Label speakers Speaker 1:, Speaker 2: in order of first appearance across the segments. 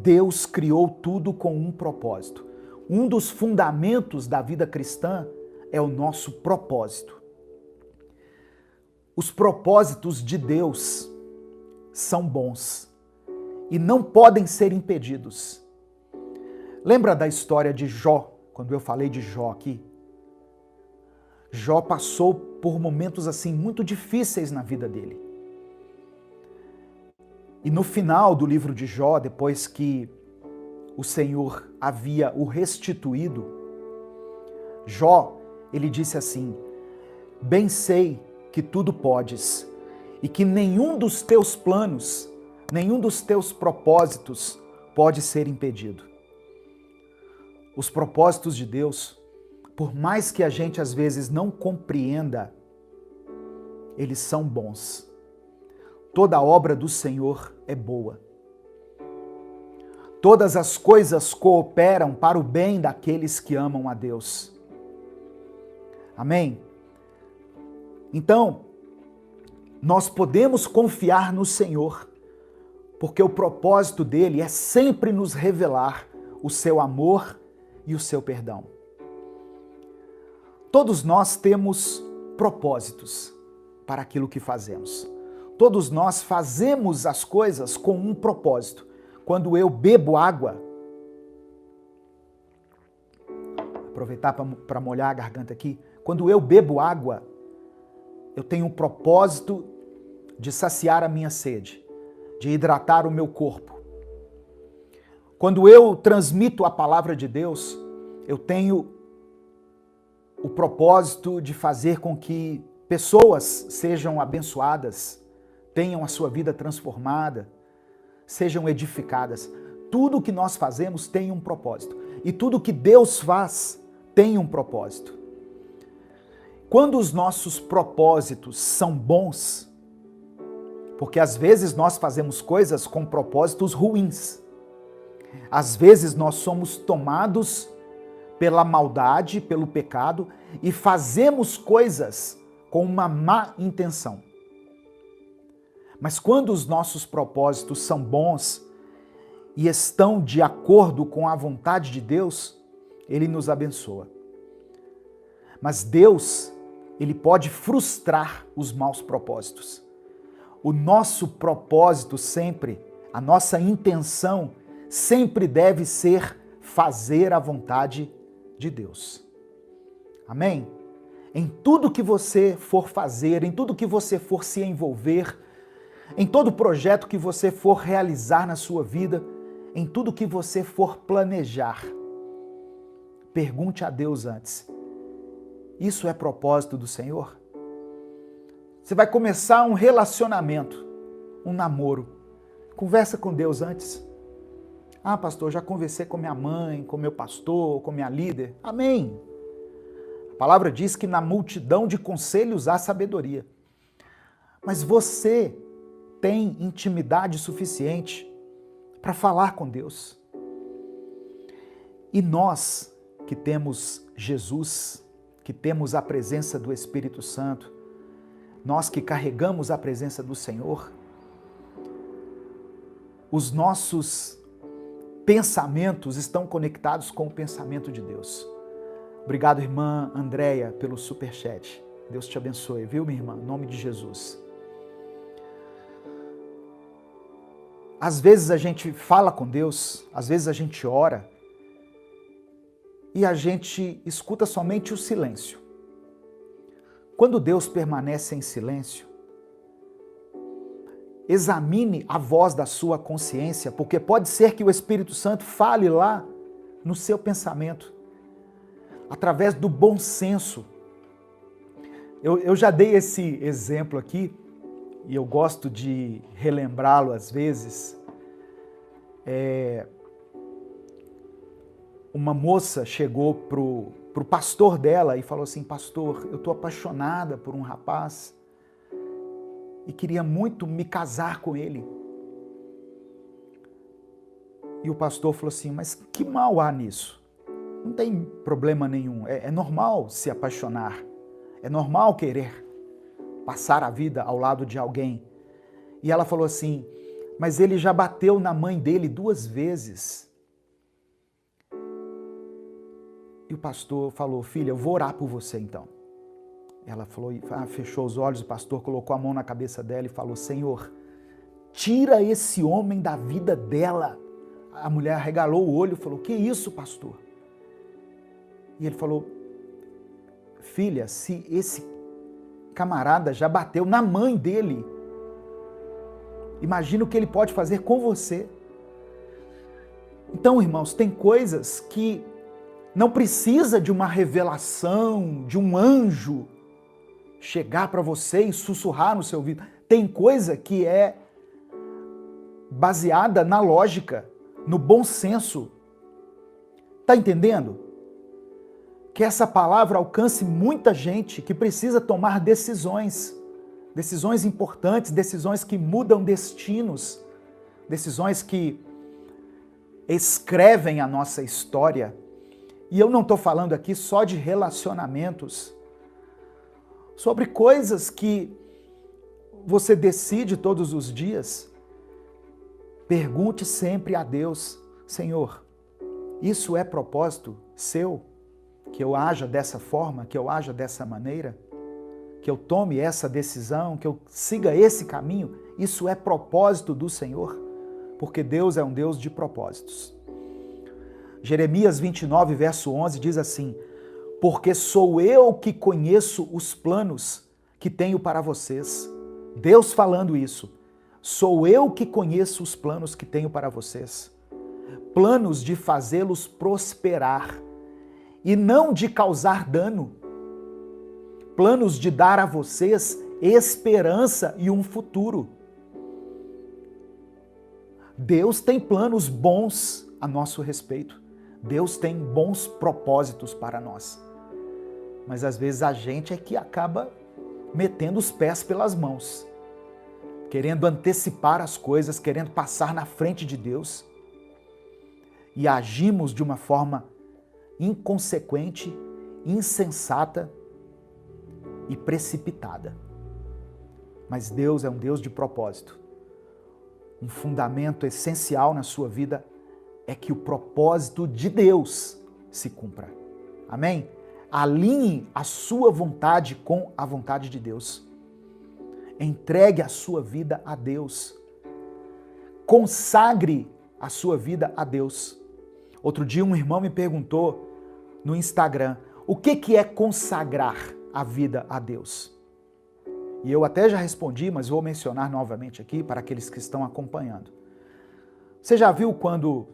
Speaker 1: Deus criou tudo com um propósito. Um dos fundamentos da vida cristã é o nosso propósito. Os propósitos de Deus são bons e não podem ser impedidos. Lembra da história de Jó, quando eu falei de Jó aqui? Jó passou por momentos assim muito difíceis na vida dele. E no final do livro de Jó, depois que o Senhor havia o restituído, Jó, ele disse assim: bem sei que tudo podes e que nenhum dos teus planos, nenhum dos teus propósitos pode ser impedido. Os propósitos de Deus, por mais que a gente às vezes não compreenda, eles são bons. Toda obra do Senhor é boa. Todas as coisas cooperam para o bem daqueles que amam a Deus. Amém? Então, nós podemos confiar no Senhor, porque o propósito dele é sempre nos revelar o seu amor e o seu perdão. Todos nós temos propósitos para aquilo que fazemos. Todos nós fazemos as coisas com um propósito. Quando eu bebo água, aproveitar para molhar a garganta aqui, quando eu bebo água, eu tenho um propósito de saciar a minha sede, de hidratar o meu corpo. Quando eu transmito a palavra de Deus, eu tenho o propósito de fazer com que pessoas sejam abençoadas, tenham a sua vida transformada, sejam edificadas. Tudo que nós fazemos tem um propósito. E tudo que Deus faz tem um propósito. Quando os nossos propósitos são bons, porque às vezes nós fazemos coisas com propósitos ruins. Às vezes nós somos tomados pela maldade, pelo pecado, e fazemos coisas com uma má intenção. Mas quando os nossos propósitos são bons e estão de acordo com a vontade de Deus, Ele nos abençoa. Mas Deus, Ele pode frustrar os maus propósitos. O nosso propósito sempre, a nossa intenção sempre deve ser fazer a vontade de Deus. Amém? Em tudo que você for fazer, em tudo que você for se envolver, em todo projeto que você for realizar na sua vida, em tudo que você for planejar, pergunte a Deus antes: isso é propósito do Senhor? Você vai começar um relacionamento, um namoro. Conversa com Deus antes. Ah, pastor, já conversei com minha mãe, com meu pastor, com minha líder. Amém. A palavra diz que na multidão de conselhos há sabedoria. Mas você tem intimidade suficiente para falar com Deus. E nós que temos Jesus, que temos a presença do Espírito Santo, nós que carregamos a presença do Senhor, os nossos pensamentos estão conectados com o pensamento de Deus. Obrigado, irmã Andréia, pelo superchat. Deus te abençoe, viu, minha irmã? Em nome de Jesus. Às vezes a gente fala com Deus, às vezes a gente ora e a gente escuta somente o silêncio. Quando Deus permanece em silêncio, examine a voz da sua consciência, porque pode ser que o Espírito Santo fale lá no seu pensamento, através do bom senso. Eu já dei esse exemplo aqui, e eu gosto de relembrá-lo às vezes. Uma moça chegou pro pastor dela e falou assim: pastor, eu estou apaixonada por um rapaz e queria muito me casar com ele. E o pastor falou assim: mas que mal há nisso? Não tem problema nenhum, é normal se apaixonar, é normal querer passar a vida ao lado de alguém. E ela falou assim: mas ele já bateu na mãe dele 2 vezes. E o pastor falou, filha, eu vou orar por você então. Ela falou, fechou os olhos, o pastor colocou a mão na cabeça dela e falou, Senhor, tira esse homem da vida dela. A mulher arregalou o olho e falou, que isso, pastor? E ele falou, filha, se esse camarada já bateu na mãe dele, imagina o que ele pode fazer com você. Então, irmãos, tem coisas que não precisa de uma revelação, de um anjo chegar para você e sussurrar no seu ouvido. Tem coisa que é baseada na lógica, no bom senso. Tá entendendo? Que essa palavra alcance muita gente que precisa tomar decisões importantes, decisões que mudam destinos, decisões que escrevem a nossa história. E eu não estou falando aqui só de relacionamentos, sobre coisas que você decide todos os dias. Pergunte sempre a Deus, Senhor, isso é propósito seu? Que eu haja dessa forma, que eu haja dessa maneira? Que eu tome essa decisão, que eu siga esse caminho? Isso é propósito do Senhor? Porque Deus é um Deus de propósitos. Jeremias 29, verso 11 diz assim, porque sou eu que conheço os planos que tenho para vocês. Deus falando isso. Sou eu que conheço os planos que tenho para vocês. Planos de fazê-los prosperar e não de causar dano. Planos de dar a vocês esperança e um futuro. Deus tem planos bons a nosso respeito. Deus tem bons propósitos para nós. Mas às vezes a gente é que acaba metendo os pés pelas mãos, querendo antecipar as coisas, querendo passar na frente de Deus, e agimos de uma forma inconsequente, insensata e precipitada. Mas Deus é um Deus de propósito. Um fundamento essencial na sua vida é que o propósito de Deus se cumpra. Amém? Alinhe a sua vontade com a vontade de Deus. Entregue a sua vida a Deus. Consagre a sua vida a Deus. Outro dia um irmão me perguntou no Instagram, o que é consagrar a vida a Deus? E eu até já respondi, mas vou mencionar novamente aqui para aqueles que estão acompanhando. Você já viu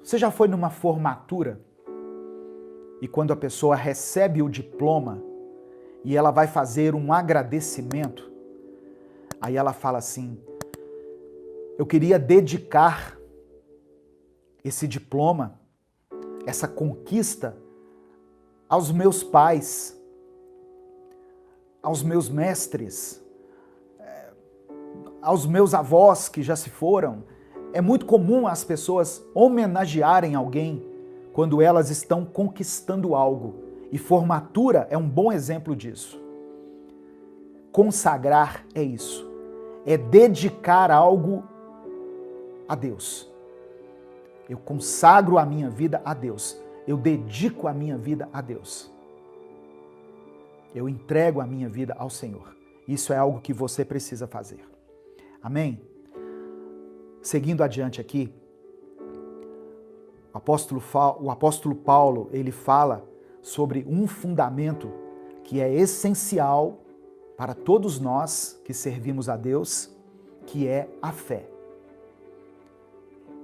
Speaker 1: você já foi numa formatura e quando a pessoa recebe o diploma e ela vai fazer um agradecimento, aí ela fala assim, eu queria dedicar esse diploma, essa conquista, aos meus pais, aos meus mestres, aos meus avós que já se foram. É muito comum as pessoas homenagearem alguém quando elas estão conquistando algo. E formatura é um bom exemplo disso. Consagrar é isso. É dedicar algo a Deus. Eu consagro a minha vida a Deus. Eu dedico a minha vida a Deus. Eu entrego a minha vida ao Senhor. Isso é algo que você precisa fazer. Amém? Seguindo adiante aqui, o apóstolo Paulo, ele fala sobre um fundamento que é essencial para todos nós que servimos a Deus, que é a fé.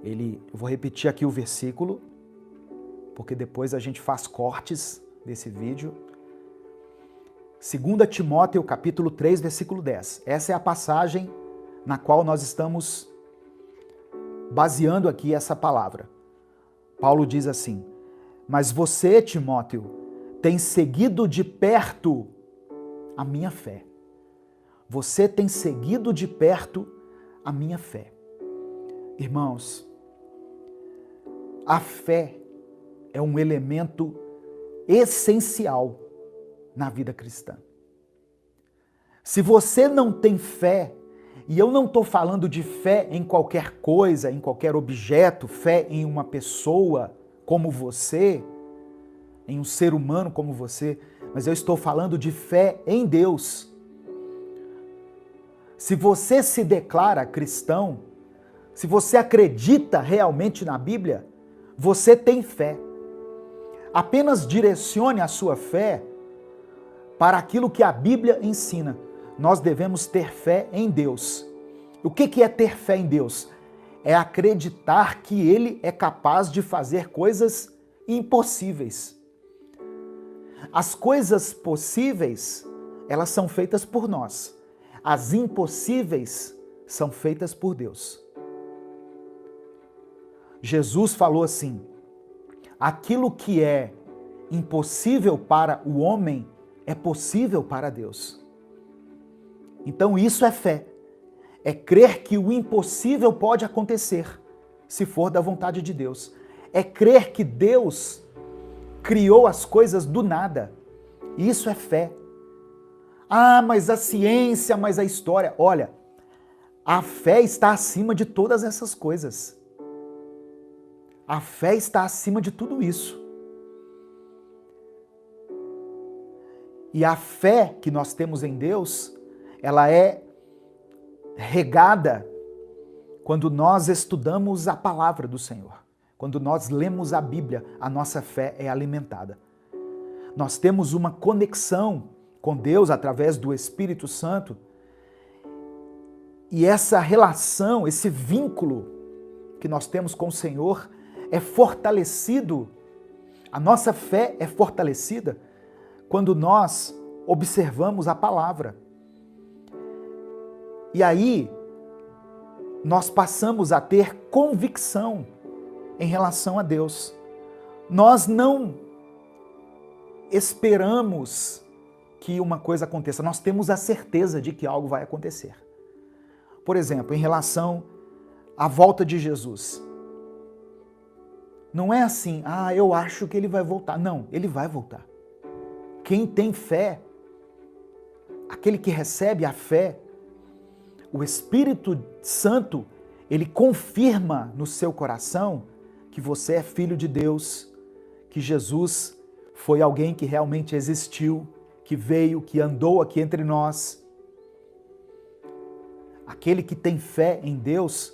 Speaker 1: Eu vou repetir aqui o versículo, porque depois a gente faz cortes desse vídeo. 2 Timóteo, capítulo 3, versículo 10. Essa é a passagem na qual nós estamos baseando aqui essa palavra. Paulo diz assim, mas você, Timóteo, tem seguido de perto a minha fé. Você tem seguido de perto a minha fé. Irmãos, a fé é um elemento essencial na vida cristã. Se você não tem fé, E eu não estou falando de fé em qualquer coisa, em qualquer objeto, fé em uma pessoa como você, em um ser humano como você, mas eu estou falando de fé em Deus. Se você se declara cristão, se você acredita realmente na Bíblia, você tem fé. Apenas direcione a sua fé para aquilo que a Bíblia ensina. Nós devemos ter fé em Deus. O que é ter fé em Deus? É acreditar que Ele é capaz de fazer coisas impossíveis. As coisas possíveis, elas são feitas por nós. As impossíveis são feitas por Deus. Jesus falou assim: aquilo que é impossível para o homem é possível para Deus. Então isso é fé. É crer que o impossível pode acontecer, se for da vontade de Deus. É crer que Deus criou as coisas do nada. Isso é fé. Ah, mas a ciência, mas a história. Olha, a fé está acima de todas essas coisas. A fé está acima de tudo isso. E a fé que nós temos em Deus, ela é regada quando nós estudamos a palavra do Senhor. Quando nós lemos a Bíblia, a nossa fé é alimentada. Nós temos uma conexão com Deus através do Espírito Santo. E essa relação, esse vínculo que nós temos com o Senhor é fortalecido. A nossa fé é fortalecida quando nós observamos a palavra. E aí, nós passamos a ter convicção em relação a Deus. Nós não esperamos que uma coisa aconteça, nós temos a certeza de que algo vai acontecer. Por exemplo, em relação à volta de Jesus. Não é assim, eu acho que ele vai voltar. Não, ele vai voltar. Quem tem fé, aquele que recebe a fé, o Espírito Santo, ele confirma no seu coração que você é filho de Deus, que Jesus foi alguém que realmente existiu, que veio, que andou aqui entre nós. Aquele que tem fé em Deus,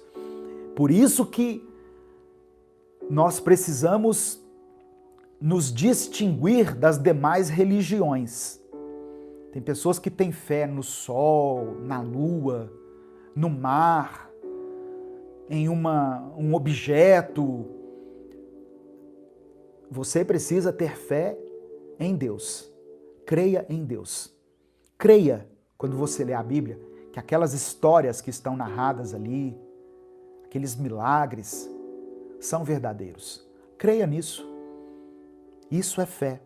Speaker 1: por isso que nós precisamos nos distinguir das demais religiões. Tem pessoas que têm fé no sol, na lua, no mar, em um objeto. Você precisa ter fé em Deus. Creia em Deus. Creia, quando você lê a Bíblia, que aquelas histórias que estão narradas ali, aqueles milagres, são verdadeiros. Creia nisso. Isso é fé.